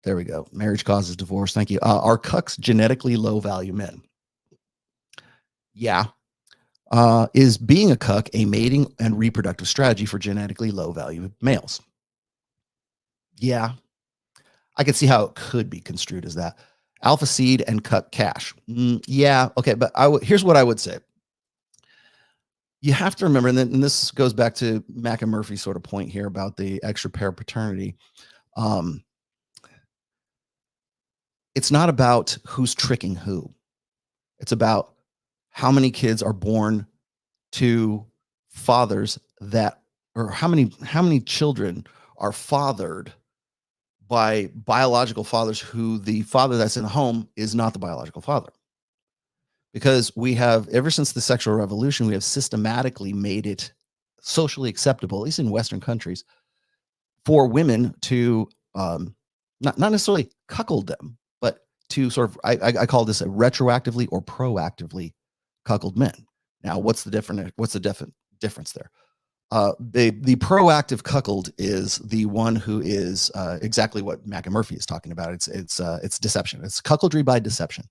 There we go. Marriage causes divorce. Thank you. Are cucks genetically low value men? Yeah. Is being a cuck a mating and reproductive strategy for genetically low value males? Yeah. I can see how it could be construed as that. Alpha seed and cuck cash. Yeah. Okay. But here's what I would say. You have to remember, and this goes back to Mac and Murphy's sort of point here about the extra pair paternity. It's not about who's tricking who. It's about how many kids are born to fathers that, or how many children are fathered by biological fathers who the father that's in the home is not the biological father. Because we have, ever since the sexual revolution, we have systematically made it socially acceptable, at least in Western countries, for women to not necessarily cuckold them, but to sort of, I call this a retroactively or proactively cuckold men. Now, what's the difference there? The proactive cuckold is the one who is exactly what Mac and Murphy is talking about. It's deception. It's cuckoldry by deception.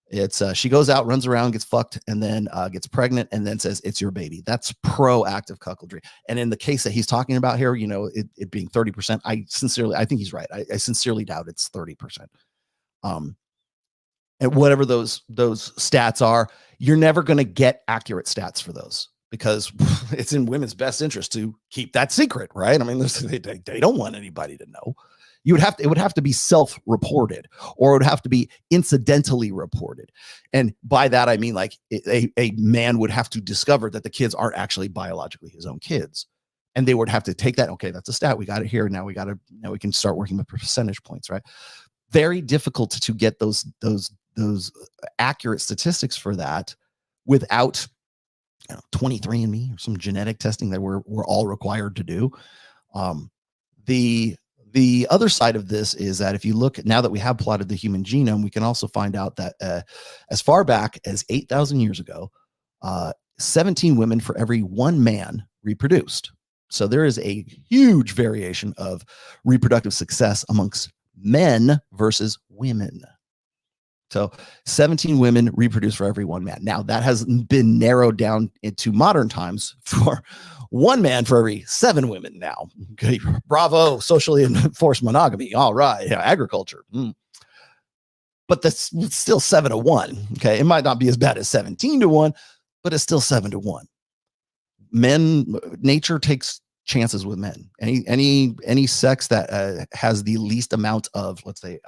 It's she goes out, runs around, gets fucked, and then gets pregnant, and then says it's your baby. That's proactive cuckoldry. And in the case that he's talking about here, it being 30%, I think he's right. I sincerely doubt it's 30%. And whatever those stats are, you're never going to get accurate stats for those, because it's in women's best interest to keep that secret, right? I mean, they don't want anybody to know. It would have to be self-reported, or it would have to be incidentally reported. And by that, I mean, like, a man would have to discover that the kids aren't actually biologically his own kids. And they would have to take that. Okay, that's a stat. We got it here. Now we can start working with percentage points, right? Very difficult to get those accurate statistics for that without 23andMe or some genetic testing that we're all required to do. The other side of this is that if you look, now that we have plotted the human genome, we can also find out that as far back as 8,000 years ago, 17 women for every one man reproduced. So there is a huge variation of reproductive success amongst men versus women. So 17 women reproduce for every one man. Now, that has been narrowed down into modern times for one man for every 7 women now. Okay, bravo, socially enforced monogamy. All right, agriculture. But that's still 7 to 1. Okay, it might not be as bad as 17 to 1, but it's still 7 to 1. Nature takes chances with men. Any sex that has the least amount of, let's say,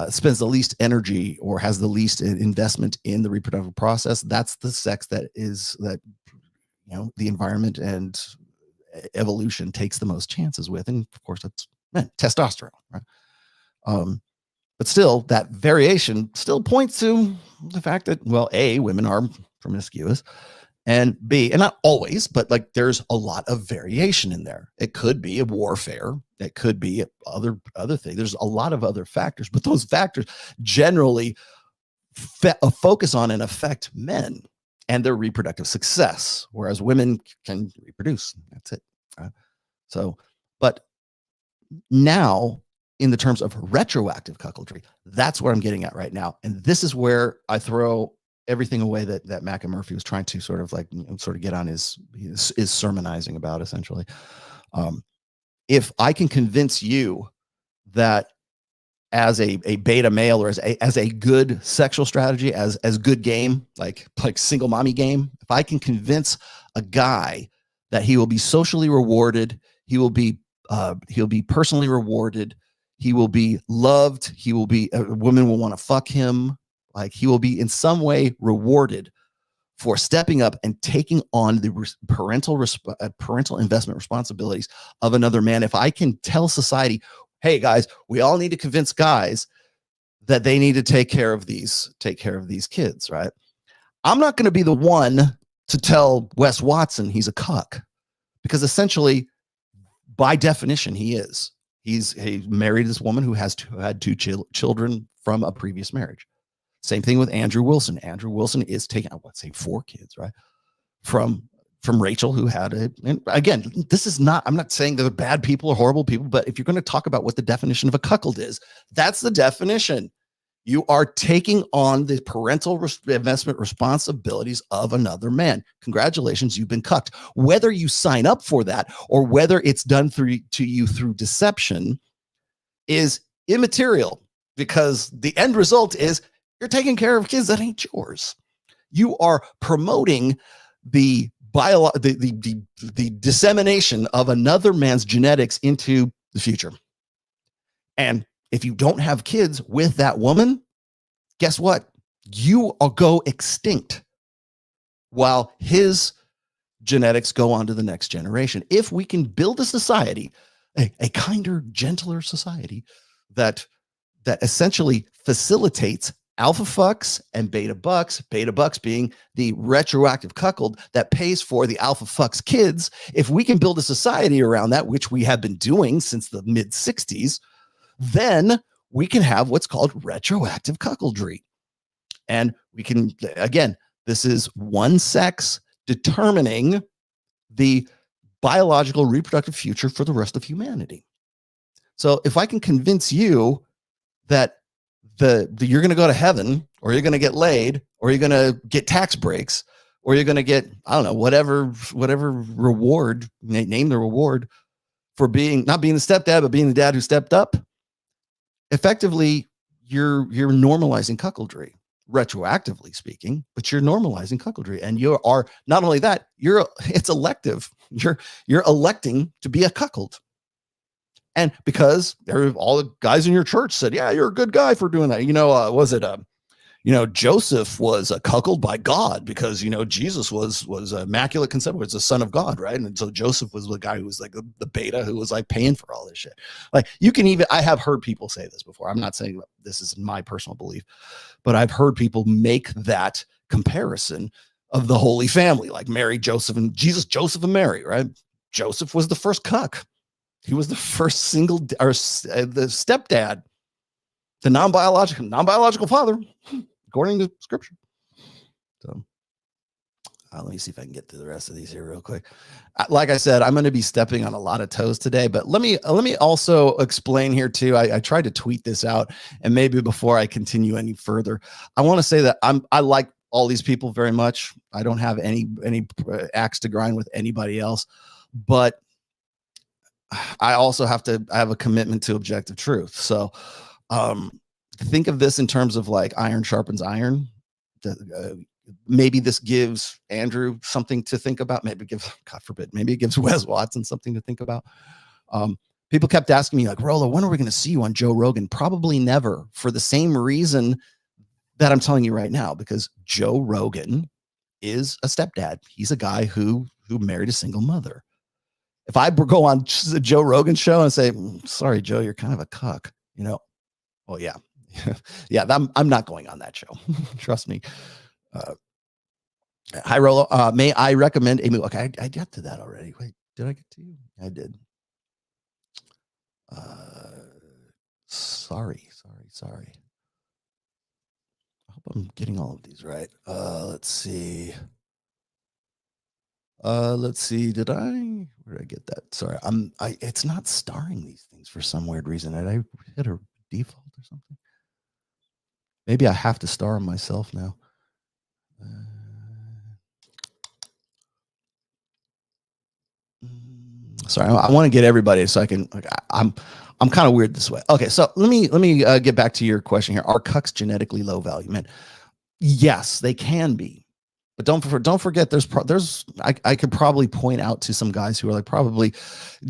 spends the least energy or has the least investment in the reproductive process, that's the sex that the environment and evolution takes the most chances with. And of course, that's men, testosterone, right? But still, that variation still points to the fact that, well, A, women are promiscuous, and B, and not always, but like there's a lot of variation in there. It could be a warfare. It could be other things. There's a lot of other factors, but those factors generally focus on and affect men and their reproductive success, whereas women can reproduce. That's it. Right? So, but now, in the terms of retroactive cuckoldry, that's where I'm getting at right now. And this is where I throw everything away that Mac and Murphy was trying to sort of get on his sermonizing about, essentially. If I can convince you that as a beta male, or as a good sexual strategy, as good game, like single mommy game, if I can convince a guy that he will be socially rewarded, he'll be personally rewarded, he will be loved, a woman will want to fuck him, like he will be in some way rewarded for stepping up and taking on the parental investment responsibilities of another man. If I can tell society, hey guys, we all need to convince guys that they need to take care of these kids, right? I'm not going to be the one to tell Wes Watson he's a cuck, because essentially, by definition, he is. He married this woman who had 2 children from a previous marriage. Same thing with Andrew Wilson. Andrew Wilson is taking, 4 kids, right, from from Rachel, who had it. And again, this is not, I'm not saying they're bad people or horrible people, but if you're going to talk about what the definition of a cuckold is, that's the definition. You are taking on the parental investment responsibilities of another man. Congratulations, you've been cucked. Whether you sign up for that or whether it's done to you through deception is immaterial, because the end result is you're taking care of kids that ain't yours. You are promoting the dissemination of another man's genetics into the future. And if you don't have kids with that woman, guess what? You will go extinct while his genetics go on to the next generation. If we can build a society, a kinder, gentler society that essentially facilitates alpha fucks and beta bucks being the retroactive cuckold that pays for the alpha fucks kids. If we can build a society around that, which we have been doing since the mid 60s, then we can have what's called retroactive cuckoldry. And we can, again, this is one sex determining the biological reproductive future for the rest of humanity. So if I can convince you that you're going to go to heaven, or you're going to get laid, or you're going to get tax breaks, or you're going to get, I don't know, whatever reward, name the reward for not being the stepdad, but being the dad who stepped up. Effectively, you're normalizing cuckoldry, retroactively speaking, but you're normalizing cuckoldry. And you are, not only that, it's elective. You're electing to be a cuckold. And because all the guys in your church said, yeah, you're a good guy for doing that. Joseph was cuckold by God because, Jesus was immaculate conception, was the son of God, right? And so Joseph was the guy who was like the beta who was like paying for all this shit. Like I have heard people say this before. I'm not saying this is my personal belief, but I've heard people make that comparison of the Holy Family, like Mary, Joseph, and Jesus, Joseph and Mary, right? Joseph was the first cuck. He was the first the stepdad, the non-biological father, according to scripture. So let me see if I can get to the rest of these here real quick. Like I said, I'm going to be stepping on a lot of toes today, but let me also explain here too. I tried to tweet this out, and maybe before I continue any further, I want to say that I like all these people very much. I don't have any axe to grind with anybody else, but I also have a commitment to objective truth. So think of this in terms of like iron sharpens iron. Maybe this gives Andrew something to think about. Maybe God forbid, maybe it gives Wes Watson something to think about. People kept asking me like, Rollo, when are we going to see you on Joe Rogan? Probably never, for the same reason that I'm telling you right now, because Joe Rogan is a stepdad. He's a guy who married a single mother. If I go on the Joe Rogan show and say, sorry, Joe, you're kind of a cuck, well, yeah. Yeah, I'm not going on that show. Trust me. Hi, Rollo. May I recommend a movie? Okay, I got to that already. Wait, did I get to you? I did. Sorry. I hope I'm getting all of these right. Let's see. Where did I get that? Sorry, it's not starring these things for some weird reason. Did I hit a default or something? Maybe I have to star them myself now. Sorry, I want to get everybody so I can. I'm kind of weird this way. Okay, so let me get back to your question here. Are cucks genetically low value men? Yes, they can be. But don't forget, I could probably point out to some guys who are like probably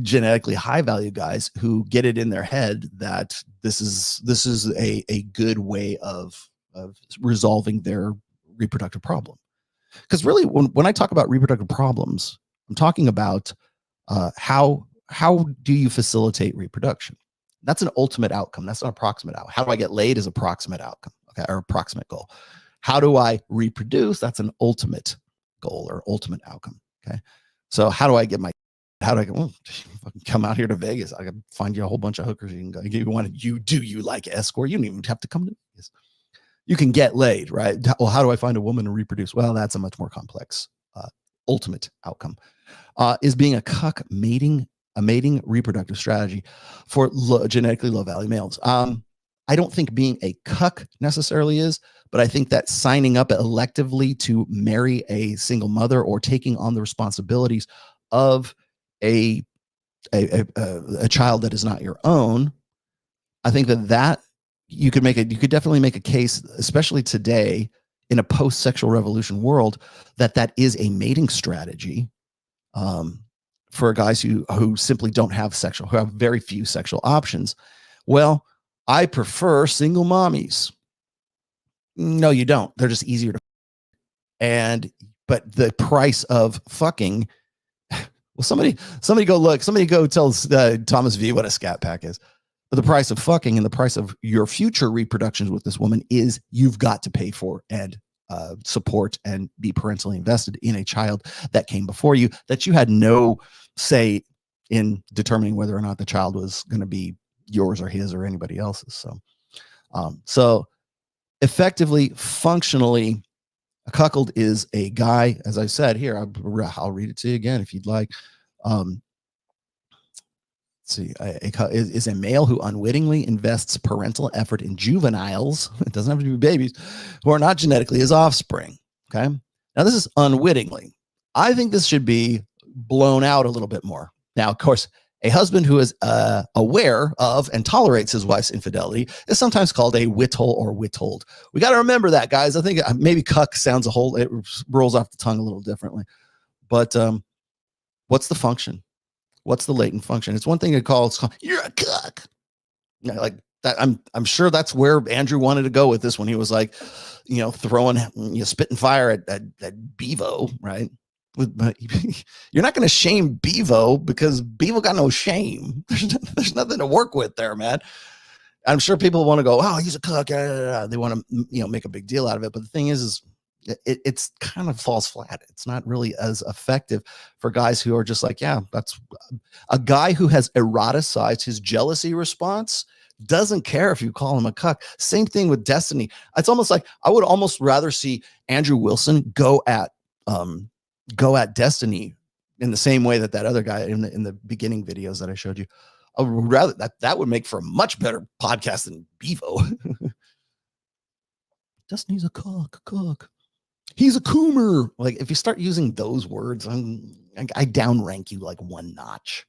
genetically high value guys who get it in their head that this is a good way of resolving their reproductive problem. Because really, when I talk about reproductive problems, I'm talking about how do you facilitate reproduction? That's an ultimate outcome. That's not approximate outcome. How do I get laid is approximate outcome, okay, or approximate goal. How do I reproduce? That's an ultimate goal or ultimate outcome. Okay. So how do I get well, fucking come out here to Vegas? I can find you a whole bunch of hookers. You like escort? You don't even have to come to Vegas. You can get laid, right? Well, how do I find a woman to reproduce? Well, that's a much more complex ultimate outcome, is being a cuck a mating reproductive strategy for genetically low value males. I don't think being a cuck necessarily is, but I think that signing up electively to marry a single mother or taking on the responsibilities of a child that is not your own, I think that you could definitely make a case, especially today in a post-sexual revolution world, that is a mating strategy, for guys who simply don't have who have very few sexual options. Well, I prefer single mommies. No, you don't. They're just easier to, but the price of fucking, well, somebody go tell Thomas V what a scat pack is. But the price of fucking and the price of your future reproductions with this woman is you've got to pay for and support and be parentally invested in a child that came before you, that you had no say in determining whether or not the child was going to be yours or his or anybody else's. So effectively, functionally, a cuckold is a guy, as I said here, I'll read it to you again if you'd like. See, is a male who unwittingly invests parental effort in juveniles, it doesn't have to be babies, who are not genetically his offspring. Okay. Now, this is unwittingly. I think this should be blown out a little bit more. Now, of course, a husband who is aware of and tolerates his wife's infidelity is sometimes called a whittle or withold. We got to remember that, guys. I think maybe cuck sounds it rolls off the tongue a little differently. But what's the function? What's the latent function? It's one thing to call you're a cuck. You know, like that. I'm sure that's where Andrew wanted to go with this when he was like, throwing, spitting fire at Bevo, right? But you're not going to shame Bevo because Bevo got no shame. There's nothing to work with there, man. I'm sure people want to go, oh, he's a cuck. They want to, make a big deal out of it. But the thing is it's kind of falls flat. It's not really as effective for guys who are just like, yeah, that's a guy who has eroticized his jealousy response. Doesn't care if you call him a cuck. Same thing with Destiny. It's almost like I would almost rather see Andrew Wilson go at Destiny in the same way that other guy in the beginning videos that I showed you. I would rather that would make for a much better podcast than Bevo. Destiny's a cuck. He's a coomer. Like if you start using those words, I downrank you like one notch.